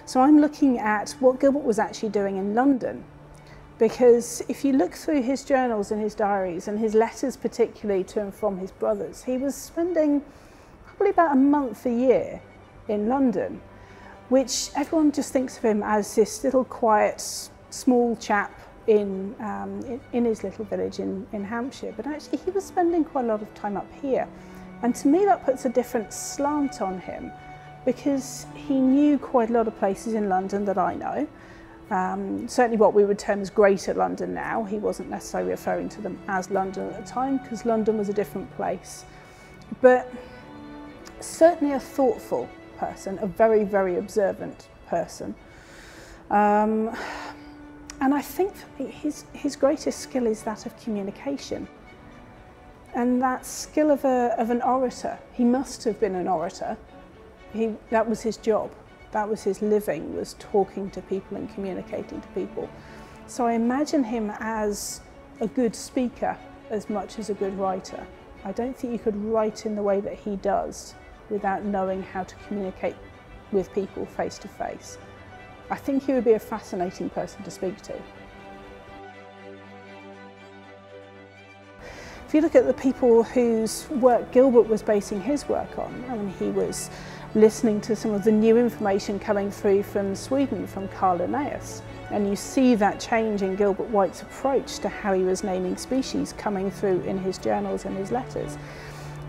So I'm looking at what Gilbert was actually doing in London, because if you look through his journals and his diaries and his letters particularly to and from his brothers, he was spending probably about a month a year in London, which everyone just thinks of him as this little quiet small chap in his little village in Hampshire, but actually he was spending quite a lot of time up here. And to me that puts a different slant on him, because he knew quite a lot of places in London that I know. Certainly what we would term as Greater London now. He wasn't necessarily referring to them as London at the time, because London was a different place. But certainly a thoughtful person, a very, very observant person. And I think for me, his greatest skill is that of communication. And that skill of an orator. He must have been an orator. That was his job. That was his living, was talking to people and communicating to people. So I imagine him as a good speaker as much as a good writer. I don't think you could write in the way that he does without knowing how to communicate with people face to face. I think he would be a fascinating person to speak to. If you look at the people whose work Gilbert was basing his work on, I mean, he was listening to some of the new information coming through from Sweden, from Carl Linnaeus. And you see that change in Gilbert White's approach to how he was naming species coming through in his journals and his letters.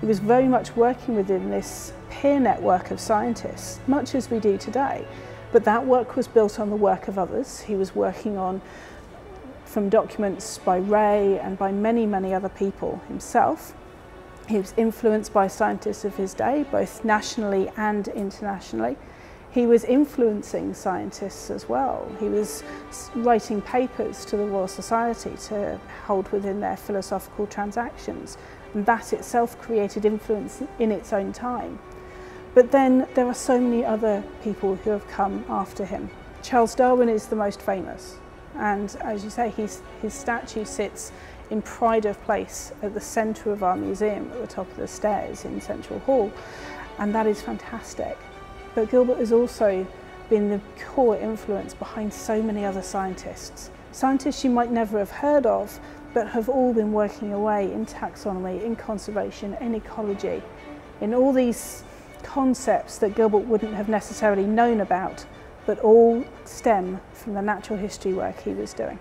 He was very much working within this peer network of scientists, much as we do today. But that work was built on the work of others. He was working on from documents by Ray and by many, many other people himself. He was influenced by scientists of his day, both nationally and internationally. He was influencing scientists as well. He was writing papers to the Royal Society to hold within their philosophical transactions, and that itself created influence in its own time. But then there are so many other people who have come after him. Charles Darwin is the most famous, and as you say, his statue sits in pride of place at the centre of our museum, at the top of the stairs in Central Hall, and that is fantastic. But Gilbert has also been the core influence behind so many other scientists. Scientists you might never have heard of, but have all been working away in taxonomy, in conservation, in ecology, in all these concepts that Gilbert wouldn't have necessarily known about, but all stem from the natural history work he was doing.